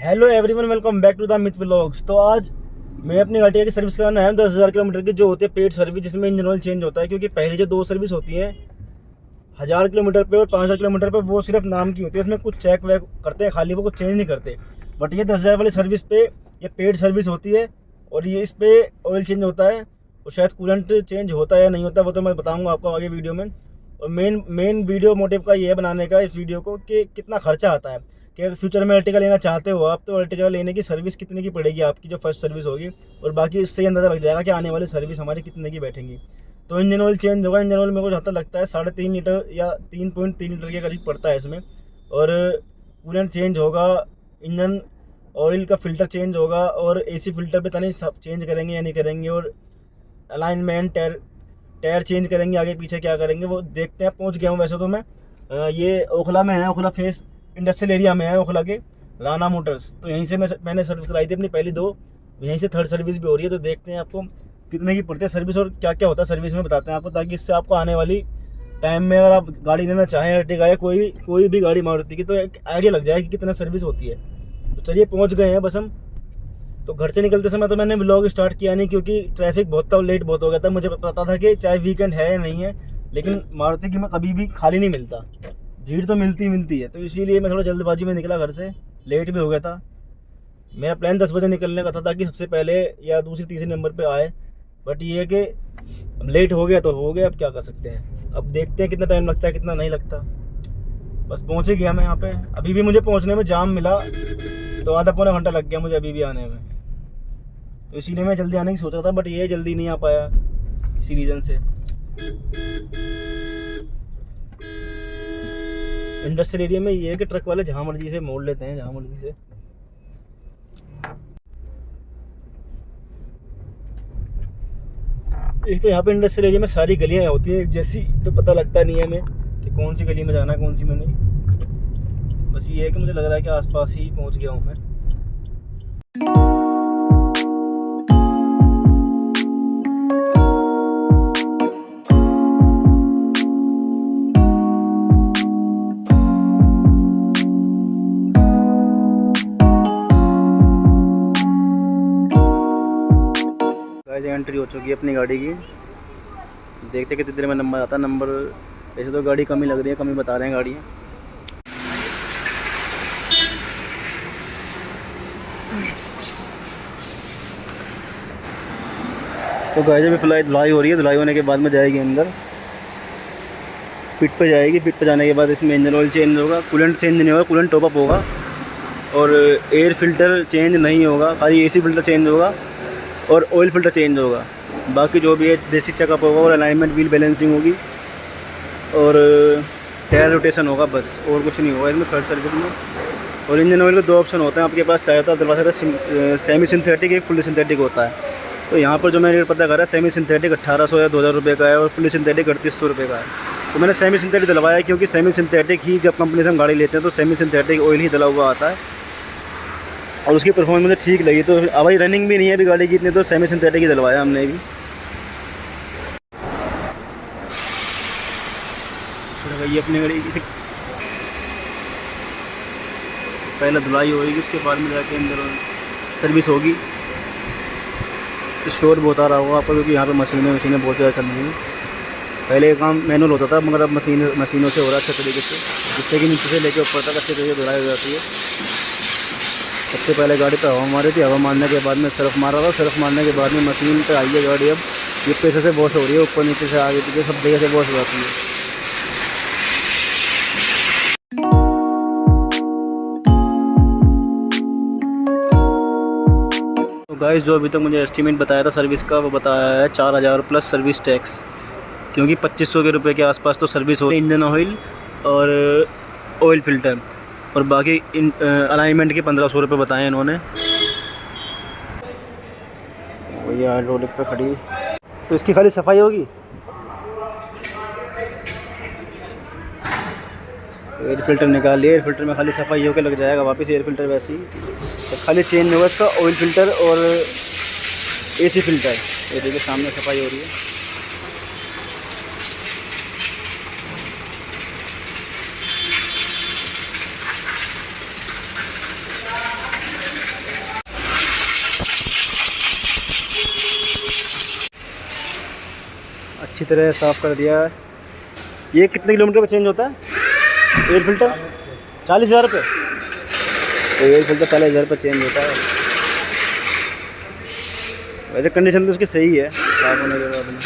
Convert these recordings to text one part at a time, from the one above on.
Hello everyone, welcome back to the myth vlogs. तो आज मैं अपनी गाड़ी की सर्विस कराना आया हूँ 10,000 किलोमीटर की, जो होती है पेड सर्विस, जिसमें इंजन ऑयल चेंज होता है। क्योंकि पहले जो दो सर्विस होती हैं 1,000 किलोमीटर पे और 5,000 किलोमीटर पे, वो सिर्फ नाम की होती है, उसमें कुछ चेक वैक करते हैं खाली, वो कुछ चेंज नहीं करते। बट ये 10,000 वाली सर्विस पे ये पेड सर्विस होती है और ये इस पे ऑयल चेंज होता है और शायद कूलेंट चेंज होता है या नहीं होता, वो तो मैं बताऊँगा आपको आगे वीडियो में। और मेन वीडियो मोटिव का ये है बनाने का इस वीडियो को कि कितना खर्चा आता है, कि अगर फ्यूचर में अर्टिगा लेना चाहते हो आप, तो अर्टिगा लेने की सर्विस कितने की पड़ेगी आपकी, जो फर्स्ट सर्विस होगी, और बाकी इससे अंदाज़ा लग जाएगा कि आने वाली सर्विस हमारी कितने की बैठेंगी। तो इंजन ऑयल चेंज होगा। इंजन ऑयल मेरे को जहाँ तक लगता है 3.5 लीटर या 3.3 लीटर के करीब पड़ता है इसमें। और कूलेंट चेंज होगा, इंजन ऑयल का फ़िल्टर चेंज होगा, और एसी फिल्टर पे नहीं सब चेंज करेंगे या नहीं करेंगे, और अलाइनमेंट टायर चेंज करेंगे, आगे पीछे क्या करेंगे वो देखते हैं। पहुंच गया हूँ वैसे तो मैं, ये ओखला में है, ओखला फेस इंडस्ट्रियल एरिया में है, ओखला के राना मोटर्स। तो यहीं से मैंने सर्विस कराई थी अपनी पहली दो, यहीं से थर्ड सर्विस भी हो रही है। तो देखते हैं आपको कितने की पड़ती है सर्विस और क्या क्या होता है सर्विस में, बताते हैं आपको, ताकि इससे आपको आने वाली टाइम में अगर आप गाड़ी लेना चाहें, अर्टिगा या कोई भी गाड़ी मारुति की, तो एक आइडिया लग जाए कि कितना सर्विस होती है। तो चलिए पहुँच गए हैं बस हम। तो घर से निकलते समय तो मैंने व्लॉग स्टार्ट किया नहीं, क्योंकि ट्रैफिक बहुत था, लेट बहुत हो गया था। मुझे पता था कि चाहे वीकेंड है या नहीं है, लेकिन मारुति की में कभी भी खाली नहीं मिलता, भीड़ तो मिलती है। तो इसीलिए मैं थोड़ा जल्दबाजी में निकला घर से, लेट भी हो गया था। मेरा प्लान 10 बजे निकलने का था, ताकि सबसे पहले या दूसरी तीसरे नंबर पे आए। बट ये है कि अब लेट हो गया तो हो गया, अब क्या कर सकते हैं। अब देखते हैं कितना टाइम लगता है, कितना नहीं लगता। बस पहुँच ही गया मैं यहाँ पे। अभी भी मुझे पहुँचने में जाम मिला, तो आधा पौना घंटा लग गया मुझे अभी भी आने में। तो इसीलिए मैं जल्दी आने की सोचा था, बट ये जल्दी नहीं आ पाया इसी रीज़न से। इंडस्ट्रियल एरिया में ये है कि ट्रक वाले जहाँ मर्जी से मोड़ लेते हैं, जहाँ मर्जी से। एक तो यहाँ पे इंडस्ट्रियल एरिया में सारी गलियाँ होती है एक जैसी, तो पता लगता नहीं है हमें कि कौन सी गली में जाना है, कौन सी में नहीं। बस ये है कि मुझे लग रहा है कि आसपास ही पहुँच गया हूँ मैं। एंट्री हो चुकी है अपनी गाड़ी की। देखते कितनी देर में नंबर आता है। नंबर ऐसे तो गाड़ी कम ही लग रही है, कम ही बता रहे हैं गाड़ियाँ। तो गाड़ी अभी फिलहाल धुलाई हो रही है, धुलाई होने के बाद में जाएगी अंदर, पिट पे जाएगी। पिट पे जाने के बाद इसमें इंजन ऑयल चेंज होगा, कूलेंट चेंज नहीं होगा, कूलेंट टॉप अप होगा, और एयर फिल्टर चेंज नहीं होगा, खाली एसी फिल्टर चेंज होगा और ऑयल फिल्टर चेंज होगा। बाकी जो भी है बेसिक चेकअप होगा, और अलाइनमेंट व्हील बैलेंसिंग होगी, और टायर रोटेशन होगा, बस और कुछ नहीं होगा इसमें थर्ड सर्विस में। और इंजन ऑयल के दो ऑप्शन होते हैं आपके पास, चाहे तो आप दिलवा सकते हैं सेमी सिंथेटिक, एक फुली सिंथेटिक होता है। तो यहाँ पर जो मैंने रेट पता करा, सेमी सिंथेटिक 1800 या 2000 रुपये का है, और फुली सिंथेटिक 3800 रुपये का है। तो मैंने सेमी सिंथेटिक दिलवाया, क्योंकि सेमी सिंथेटिक ही जब कंपनी से हम गाड़ी लेते हैं तो सेमी सिंथेटिक ऑयल ही डला हुआ आता है, और उसकी परफॉर्मेंस मुझे ठीक लगी। तो अब भाई रनिंग भी नहीं है अभी गाड़ी की इतनी, तो सेमी सिंथेटिक ही दिलवाया हमने भी। ये अपनी गाड़ी इसे पहले धुलाई होगी, उसके बाद में जाके अंदर सर्विस होगी। तो शोर बहुत आ रहा होगा आपको, क्योंकि यहाँ पे मशीनें बहुत ज़्यादा चल रही हैं। पहले ये काम मैनुअल होता था, मगर अब मशीनों से हो रहा है अच्छे तरीके से, जिससे कि नीचे से लेकर ऊपर तक अच्छे तरीके से धुलाई हो जाती है। सबसे पहले गाड़ी पे हवा मारी थी, हवा मारने के बाद में सर्फ मारा था, सर्फ मारने के बाद में मशीन पे आई है गाड़ी। अब ये पैसे से वॉश हो रही है, ऊपर नीचे से आगे पीछे सब जगह से वॉश हो जाती है। तो गाइस, जो अभी तक मुझे एस्टीमेट बताया था सर्विस का, वो बताया है 4000 प्लस सर्विस टैक्स, क्योंकि 2500 के रुपये के आसपास तो सर्विस हो, इंजन ऑयल और ऑयल फिल्टर, और बाकी अलाइनमेंट के 1500 रुपये बताए इन्होंने। वही हाइड्रोलिक पे खड़ी, तो इसकी खाली सफाई होगी। एयर फिल्टर निकाल लिया, एयर फिल्टर में खाली सफाई होकर लग जाएगा वापस एयर फिल्टर वैसे ही। तो खाली चेंज होगा इसका ऑयल फिल्टर और एसी फिल्टर। ये देखिए सामने सफाई हो रही है। अच्छी तरह साफ़ कर दिया है। ये कितने किलोमीटर पर चेंज होता है एयर फिल्टर? 40,000 रुपये। तो एयर फिल्टर 40,000 रुपये चेंज होता है। वैसे कंडीशन तो उसकी सही है साफ होने के बाद में।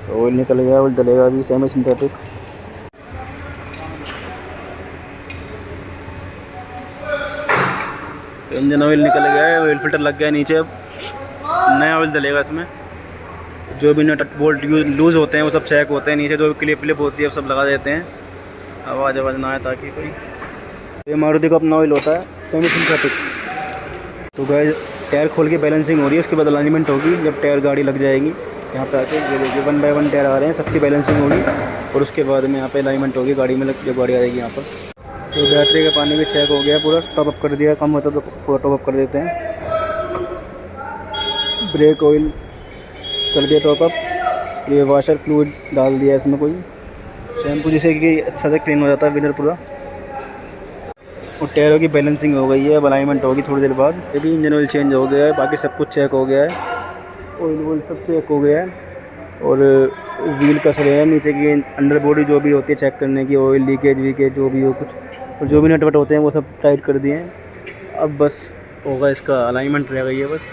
तो ऑयल निकल गया, ऑयल डलेगा अभी सेमी सिंथेटिक। तो इंजन ऑयल निकल गया है, ऑयल फिल्टर लग गया नीचे। अब नया ऑयल डलेगा इसमें। जो भी नट बोल्ट लूज़ होते हैं वो सब चेक होते हैं, नीचे जो क्लिप होती है वो सब लगा देते हैं, आवाज़ ना आए ताकि कोई। ये मारुति का अपना ऑयल होता है सेमी सिंथेटिक। तो गाइस टायर खोल के बैलेंसिंग हो रही है, उसके बाद अलाइनमेंट होगी जब टायर गाड़ी लग जाएगी। यहाँ पे आके ये देखिए 1 बाय 1 टायर आ रहे हैं, सबकी बैलेंसिंग होगी और उसके बाद में यहाँ पे अलाइनमेंट होगी गाड़ी में जब गाड़ी आएगी यहाँ पर। तो बैटरी का पानी भी चेक हो गया, पूरा टॉपअप कर दिया, कम होता तो पूरा टॉपअप कर देते हैं। ब्रेक ऑयल कर दिया टॉपअप। ये वाशर फ्लूइड डाल दिया इसमें कोई शैम्पू, जिससे कि अच्छा से क्लीन हो जाता है विनर पूरा। और टायरों की बैलेंसिंग हो गई है, अब अलाइनमेंट होगी थोड़ी देर बाद। ये भी इंजन ऑयल चेंज हो गया है, बाकी सब कुछ चेक हो गया है, ऑयल वॉयल सब चेक हो गया है। और व्हील कस रहे हैं, नीचे की अंडर बॉडी जो भी होती है चेक करने की, ऑयल लीकेज वीकेज जो भी हो कुछ, और जो भी नट वट होते हैं वो सब टाइट कर दिए हैं। अब बस होगा इसका अलाइनमेंट रह गई है बस,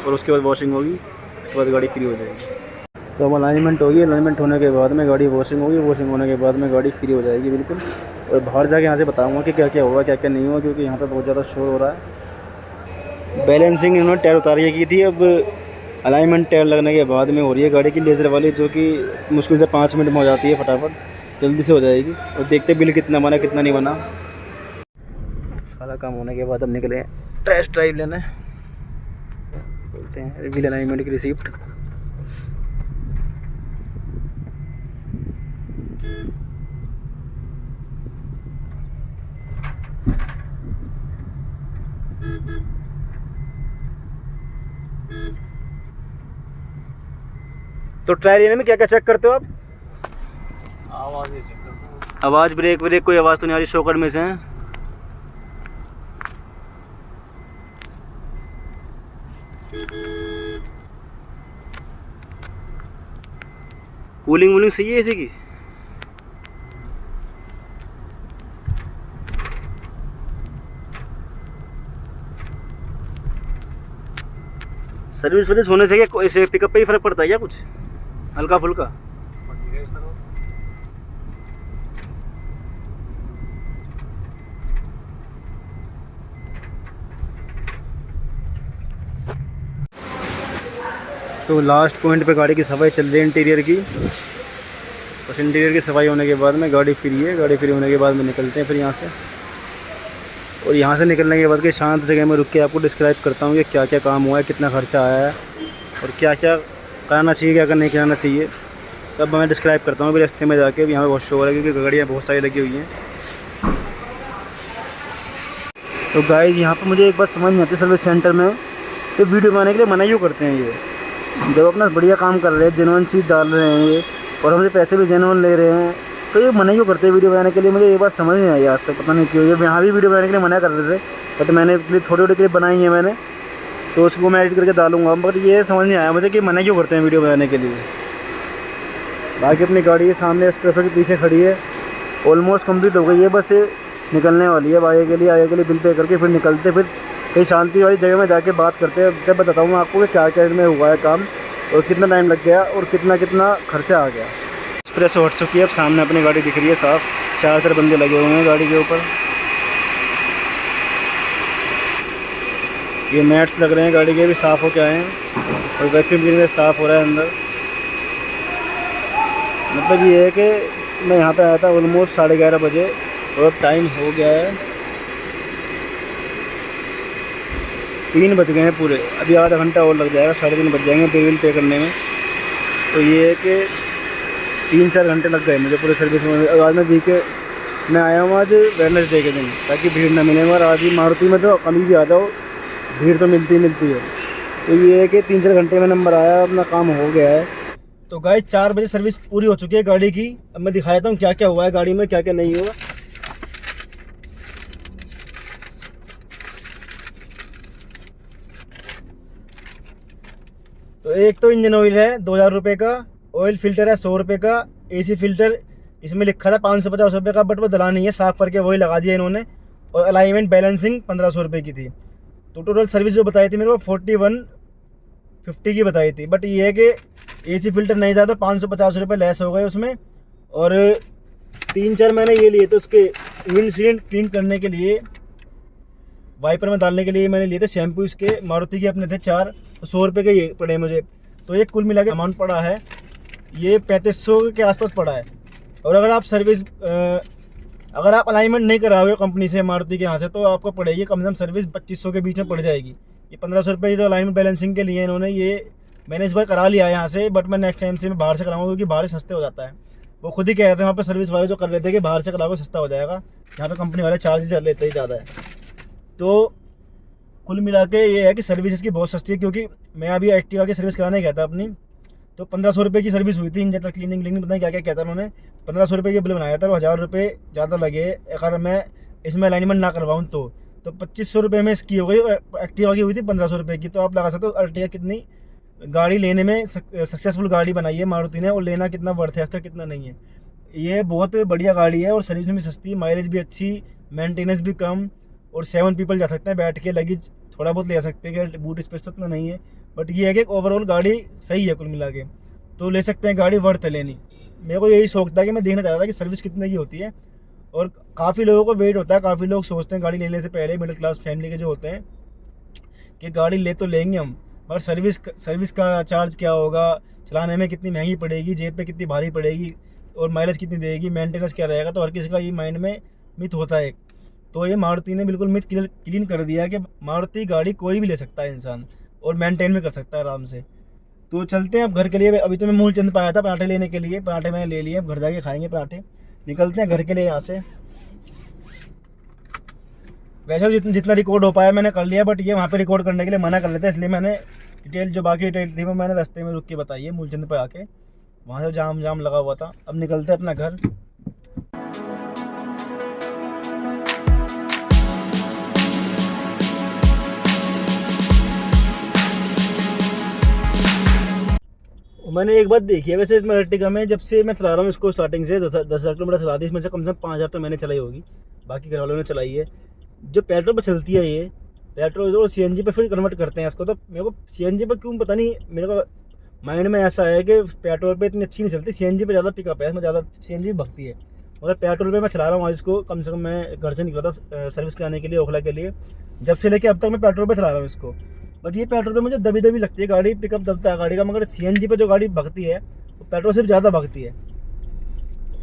और उसके बाद वॉशिंग होगी, उसके बाद गाड़ी फ्री हो जाएगी। तो अब अलाइनमेंट होगी, अलाइनमेंट होने के बाद में गाड़ी वॉशिंग होगी, वॉशिंग होने के बाद में गाड़ी फ्री हो जाएगी बिल्कुल। और बाहर जाके यहाँ से बताऊँगा कि क्या क्या होगा क्या क्या नहीं हुआ, क्योंकि यहाँ पर बहुत ज़्यादा शोर हो रहा है। बैलेंसिंग इन्होंने टायर उतारिए की थी, अब अलाइनमेंट टायर लगने के बाद में हो रही है गाड़ी की लेज़र वाली, जो कि मुश्किल से 5 मिनट में हो जाती है, फटाफट जल्दी से हो जाएगी। और देखते बिल कितना बना कितना नहीं बना। सारा काम होने के बाद अब निकले टेस्ट ड्राइव लेने, बोलते हैं व्हील अलाइनमेंट की रिसिप्ट। तो ट्रायल लेने में क्या क्या चेक करते हो आप? आवाज़, ब्रेक व्रेक कोई आवाज़ तो नहीं आ रही शॉकर में से है? कूलिंग वूलिंग सही है इसी की? सर्विस वर्विस होने से क्या इसे पिकअप पे ही फ़र्क पड़ता है क्या कुछ हल्का फुल्का? तो लास्ट पॉइंट पे गाड़ी की सफाई चल रही है इंटीरियर की। बस इंटीरियर की सफाई होने के बाद में गाड़ी फ्री है, गाड़ी फ्री होने के बाद में निकलते हैं फिर यहाँ से। और यहाँ से निकलने के बाद के शांत जगह में रुक के आपको डिस्क्राइब करता हूँ कि क्या क्या काम हुआ है, कितना खर्चा आया है और क्या क्या कराना चाहिए क्या क्या नहीं कराना चाहिए, सब मैं डिस्क्राइब करता हूँ अभी रास्ते में जाके। यहाँ पे बहुत शोर है क्योंकि गाड़ियाँ बहुत सारी लगी हुई हैं। तो गाइस यहाँ पर मुझे एक बात समझ नहीं आती सर्विस सेंटर में, तो वीडियो बनाने के लिए मना क्यों करते हैं ये? जब अपना बढ़िया काम कर रहे हैं, जेन्युइन चीज़ डाल रहे हैं ये, और हमसे पैसे भी जेन्युइन ले रहे हैं, तो ये मना क्यों करते हैं वीडियो बनाने के लिए? मुझे ये बात समझ नहीं आई आज तक, पता नहीं क्यों। ये यहाँ भी वीडियो बनाने के लिए मना कर रहे थे, बट मैंने थोड़ी थोड़ी क्लिप बनाई है मैंने, तो उसको मैं एडिट करके डालूंगा। बट ये समझ नहीं आया मुझे कि मना क्यों करते हैं वीडियो बनाने के लिए। बाकी अपनी गाड़ी के सामने एस्प्रेसो के पीछे खड़ी है, ऑलमोस्ट कंप्लीट हो गई है, बस ये निकलने वाली है। आगे के लिए बिल पे करके फिर निकलते, फिर कहीं शांति वाली जगह में जाके बात करते हैं। जब बताता हूँ आपको कि क्या क्या इसमें हुआ है काम और कितना टाइम लग गया और कितना कितना खर्चा आ गया। एस्प्रेसो हट चुकी है, अब सामने अपनी गाड़ी दिख रही है साफ़, 4 बंदे लगे हुए हैं गाड़ी के ऊपर। ये मैट्स लग रहे हैं गाड़ी के भी साफ़ हो के आए हैं और वैक्यूम क्लीनर साफ़ हो रहा है अंदर। मतलब ये है कि मैं यहाँ पे आया था ऑलमोस्ट 11:30 बजे और अब टाइम हो गया है 3 बज गए हैं पूरे। अभी आधा घंटा और लग जाएगा, 3:30 बज जाएंगे बिल पे करने में। तो ये है कि 3-4 घंटे लग गए मुझे पूरे सर्विस में। आज मैं आया हूँ आज वेडनेसडे के दिन, ताकि भीड़ ना मिले। और आज ही मारुति में तो कभी भी आ जाओ भीड़ तो मिलती है। तो ये है कि 3-4 घंटे में नंबर आया, अपना काम हो गया है। तो गाइस 4 बजे सर्विस पूरी हो चुकी है गाड़ी की। अब मैं दिखाता हूँ क्या क्या हुआ है गाड़ी में, क्या क्या नहीं हुआ। तो एक तो इंजन ऑयल है 2000 रुपये का, ऑयल फिल्टर है 100 रुपये का, एसी फिल्टर इसमें लिखा था 550 रुपये का, बट वो डला नहीं है, साफ़ करके वही लगा दिया इन्होंने। और अलाइनमेंट बैलेंसिंग 1500 रुपये की थी। तो टोटल सर्विस जो बताई थी मेरे को 4150 की बताई थी। बट ये है कि एसी फिल्टर नहीं था तो 550 रुपये लेस हो गए उसमें। और 3-4 महीने ये लिए थे उसके विंडशील्ड क्लीन करने के लिए, वाइपर में डालने के लिए मैंने लिए थे शैम्पू। इसके मारुति के अपने थे 4, तो 100 रुपये के ये पड़े मुझे। तो ये कुल मिला के अमाउंट पड़ा है ये 3500 के आसपास पड़ा है। और अगर आप सर्विस अगर आप अलाइनमेंट नहीं कराओगे कंपनी से, मारुति के यहाँ से, तो आपको पड़ेगी कम से कम सर्विस 2500 के बीच में पड़ जाएगी। ये 1500 रुपये जो अलाइनमेंट बैलेंसिंग के लिए इन्होंने, ये मैंने इस बार करा लिया है यहाँ से। बट मैं नेक्स्ट टाइम से मैं बाहर से कराऊंगा, क्योंकि बाहर से सस्ते हो जाता है। वो खुद ही कह रहे थे वहाँ पर सर्विस वाले जो कर रहे थे कि बाहर से कराओगे सस्ता हो जाएगा, यहाँ पे कंपनी वाले चार्ज चल लेते ही ज़्यादा है। तो कुल मिला के ये है कि सर्विस इसकी बहुत सस्ती है। क्योंकि मैं अभी एक्टिवा की सर्विस कराने गया था अपनी, तो 1500 रुपये की सर्विस हुई थी। इंजन तक क्लीनिंग पता नहीं क्या क्या कहता उन्होंने। 1500 रुपये के बिल बनाया था और 1000 रुपये ज़्यादा लगे अगर मैं इसमें अलाइनमेंट ना करवाऊँ तो 2500 रुपये में इसकी हो गई। और एक्टिवा की हुई थी 1500 रुपये की। तो आप लगा सकते हो अर्टिगा कितनी गाड़ी लेने में सक्सेसफुल गाड़ी बनाई है मारुति ने, और लेना कितना वर्थ है उसका, कितना नहीं है। ये बहुत बढ़िया गाड़ी है और सर्विस भी सस्ती, माइलेज भी अच्छी, मेंटेनेंस भी कम, और 7 पीपल जा सकते हैं बैठ के। लगेज थोड़ा बहुत ले सकते हैं कि बूट स्पेस उतना नहीं है। बट ये है कि ओवरऑल गाड़ी सही है कुल मिला के, तो ले सकते हैं, गाड़ी वर्थ है लेनी। मेरे को यही शौक था कि मैं देखना चाहता था कि सर्विस कितने की होती है। और काफ़ी लोगों को वेट होता है, काफ़ी लोग सोचते हैं गाड़ी लेने से पहले, मिडिल क्लास फैमिली के जो होते हैं, कि गाड़ी ले तो लेंगे हम, पर सर्विस का चार्ज क्या होगा, चलाने में कितनी महंगी पड़ेगी, जेब पे कितनी भारी पड़ेगी, और माइलेज कितनी देगी, मेंटेनेंस क्या रहेगा। तो हर किसी का ये माइंड में मिथ होता है। तो ये मारुति ने बिल्कुल मिथ क्लीन कर दिया कि मारुति गाड़ी कोई भी ले सकता है इंसान, और मेंटेन भी कर सकता है आराम से। तो चलते हैं अब घर के लिए। अभी तो मैं मूलचंद पाया था पराठे लेने के लिए, पराठे मैंने ले लिए, अब घर जाके खाएंगे पराठे। निकलते हैं घर के लिए यहाँ से। वैसे तो जितना रिकॉर्ड हो पाया मैंने कर लिया, बट ये वहाँ पे रिकॉर्ड करने के लिए मना कर लेते हैं, इसलिए मैंने डिटेल जो बाकी डिटेल थी वो मैंने रास्ते में रुक के बताई है, मूलचंद पे आके। वहाँ से जाम लगा हुआ था। अब निकलते हैं अपना घर। मैंने एक बात देखी है वैसे इसमें अर्टिगा में, जब से मैं चला रहा हूँ इसको स्टार्टिंग से 10,000 किलोमीटर चला दी, इसमें से कम से कम 5000 तो मैंने चलाई होगी, बाकी घर वालों ने चलाई है। जो पेट्रोल पर चलती है ये पेट्रोल और सीएनजी पे फिर कन्वर्ट करते हैं इसको। तो मेरे को सीएनजी पे क्यों पता नहीं, मेरे को माइंड में ऐसा है कि पेट्रोल पे इतनी अच्छी नहीं चलती, सीएनजी पे ज़्यादा पिकअप है, इसमें ज़्यादा सीएनजी भगती है। मगर पेट्रोल पे मैं चला रहा हूँ आज इसको, कम से कम मैं घर से निकला था सर्विस कराने के लिए ओखला के लिए, जब से लेके अब तक मैं पेट्रोल पे चला रहा हूँ इसको। बट ये पेट्रोल पे मुझे दबी लगती है गाड़ी, पिकअप दबता है गाड़ी का। मगर सीएनजी पे जो गाड़ी भगती है वो पेट्रोल से ज़्यादा भगती है।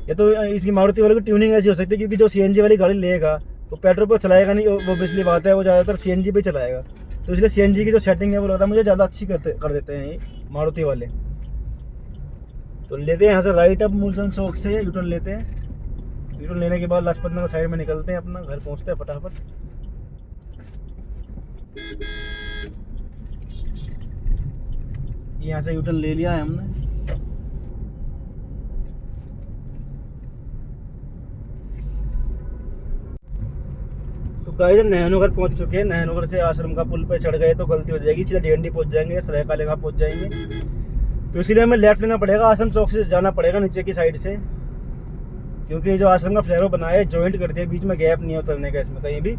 या तो इसकी मारुति वाले की ट्यूनिंग ऐसी हो सकती है, क्योंकि जो सीएनजी वाली गाड़ी लेगा वो पेट्रोल पर चलाएगा नहीं, वो पिछली बात है, वो ज़्यादातर सीएनजी पे चलाएगा। तो इसलिए सीएनजी की जो सेटिंग है वो लग रहा है मुझे ज़्यादा अच्छी कर देते हैं ये मारुति वाले। तो लेते हैं यहाँ से राइट, अब मूलचंद चौक से यूटर्न लेते हैं। यूटर्न लेने के बाद लाजपत नगर साइड में निकलते हैं, अपना घर पहुँचते हैं फटाफट। यहाँ से यूटर्न ले लिया है हमने। तो गाइस नहनगर पहुँच चुके हैं। नहनगर से आश्रम का पुल पे चढ़ गए तो गलती हो जाएगी, सीधा डीएनडी पहुँच जाएंगे, सराय काले खां पहुँच जाएंगे। तो इसीलिए हमें लेफ्ट लेना पड़ेगा, आश्रम चौक से जाना पड़ेगा नीचे की साइड से, क्योंकि जो आश्रम का फ्लेवर बनाया है जॉइंट कर दिया, बीच में गैप नहीं है उतरने का इसमें कहीं भी।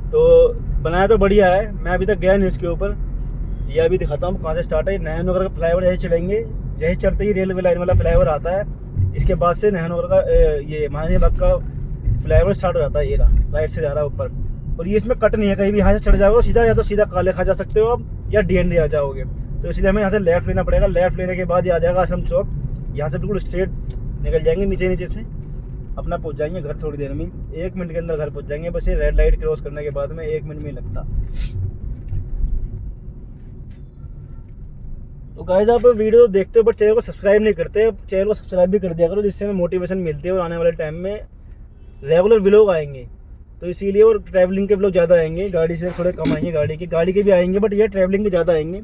तो बनाया तो बढ़िया है, मैं अभी तक गया नहीं उसके ऊपर। ये अभी दिखाता हूँ कहाँ से स्टार्ट है। नहनगर का फ्लाईओवर जैसे चढ़ेंगे, जैसे चढ़ते ही रेलवे लाइन वाला फ्लाईओवर आता है, इसके बाद से नहनगर का ये महानी बाग का फ्लाईओवर स्टार्ट हो जाता है। ये राइट से जा रहा है ऊपर, और ये इसमें कट नहीं है कहीं भी, यहाँ से चढ़ जाओगे सीधा, या तो सीधा काले खां जा सकते हो आप, या डीएनडी आ जाओगे। तो इसलिए हमें यहाँ से लेफ्ट लेना पड़ेगा। लेफ्ट लेने के बाद ये आ जाएगा आश्रम चौक, यहाँ से बिल्कुल स्ट्रेट निकल जाएंगे, नीचे से अपना पहुँच जाएंगे घर थोड़ी देर में, 1 मिनट के अंदर घर पहुँच जाएंगे। बस ये रेड लाइट क्रॉस करने के बाद में 1 मिनट में लगता। तो गाइस आप वीडियो देखते हो बट चैनल को सब्सक्राइब नहीं करते, चैनल को सब्सक्राइब भी कर दिया करो, जिससे हमें मोटिवेशन मिलती है और आने वाले टाइम में रेगुलर व्लॉग आएंगे। तो इसीलिए, और ट्रैवलिंग के व्लॉग ज़्यादा आएंगे, गाड़ी से थोड़े कम आएंगे, गाड़ी के भी आएंगे, बट ये ट्रैवलिंग के ज़्यादा आएंगे।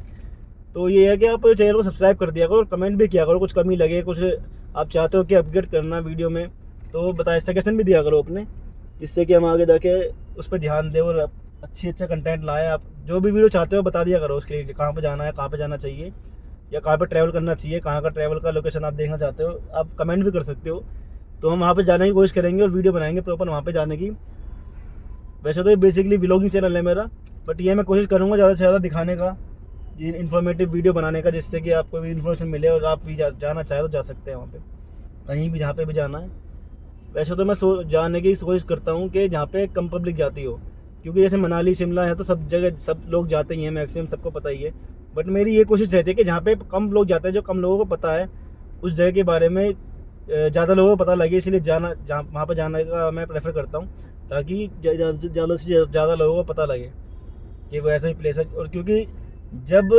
तो ये है कि आप चैनल को सब्सक्राइब कर दिया करो और कमेंट भी किया करो, कुछ कमी लगे, कुछ आप चाहते हो कि अपग्रेड करना वीडियो में, तो बताए सजेशन भी दिया करो अपने, जिससे कि हम आगे जाके उस पर ध्यान दें और अच्छा कंटेंट लाएँ। आप जो भी वीडियो चाहते हो बता दिया करो, उसके लिए कहाँ पे जाना है, कहाँ पे जाना चाहिए, या कहाँ पे ट्रैवल करना चाहिए, कहाँ का ट्रैवल का लोकेशन आप देखना चाहते हो, आप कमेंट भी कर सकते हो। तो हम वहाँ पे जाने की कोशिश करेंगे और वीडियो बनाएंगे प्रॉपर वहाँ पे जाने की। वैसे तो ये बेसिकली व्लॉगिंग चैनल है मेरा, बट ये मैं कोशिश करूँगा ज़्यादा से ज़्यादा दिखाने का, इन्फॉर्मेटिव वीडियो बनाने का, जिससे कि आपको भी इन्फॉर्मेशन मिले और आप भी जाना चाहे तो जा सकते हैं वहाँ पे, कहीं भी जहाँ पे भी जाना है। वैसे तो मैं जाने की कोशिश करता हूँ कि जहाँ पे कम पब्लिक जाती हो, क्योंकि जैसे मनाली शिमला है तो सब जगह सब लोग जाते ही हैं, मैक्सिमम सबको पता ही है। बट मेरी ये कोशिश रहती है कि जहाँ पे कम लोग जाते हैं, जो कम लोगों को पता है, उस जगह के बारे में ज़्यादा लोगों को पता लगे, इसलिए जाना जहाँ वहाँ पर जाने का मैं प्रेफर करता हूँ, ताकि ज़्यादा से ज़्यादा लोगों को पता लगे कि वो ऐसा ही प्लेस है। और क्योंकि जब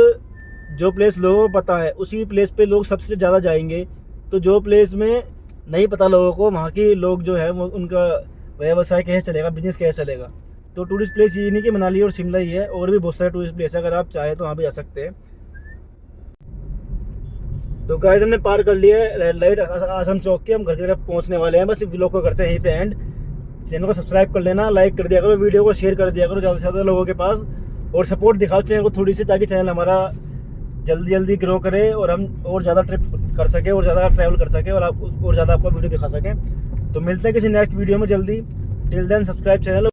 जो प्लेस लोगों को पता है उसी प्लेस पे लोग सबसे ज़्यादा जाएंगे, तो जो प्लेस में नहीं पता लोगों को, वहाँ के लोग जो है वो उनका व्यवसाय कैसे चलेगा, बिजनेस कैसे चलेगा। तो टूरिस्ट प्लेस ये नहीं कि मनाली और शिमला ही है, और भी बहुत सारे टूरिस्ट प्लेस है, अगर आप चाहें तो वहाँ भी जा सकते हैं। तो गाइस हमने पार कर लिया है रेड लाइट आसम चौक के, हम घर की तरफ पहुँचने वाले हैं। बस इस व्लॉग को करते हैं यहीं पे एंड। चैनल को सब्सक्राइब कर लेना, लाइक कर दिया करो, वीडियो को शेयर कर दिया करो ज़्यादा से ज़्यादा लोगों के पास, और सपोर्ट दिखाओ चैनल को थोड़ी सी, ताकि चैनल हमारा जल्दी जल्दी ग्रो करे और हम और ज़्यादा ट्रिप कर सके और ज़्यादा ट्रैवल कर सके और आप और ज़्यादा आपको वीडियो दिखा सकें। तो मिलते हैं किसी नेक्स्ट वीडियो में जल्दी। Till then subscribe channel.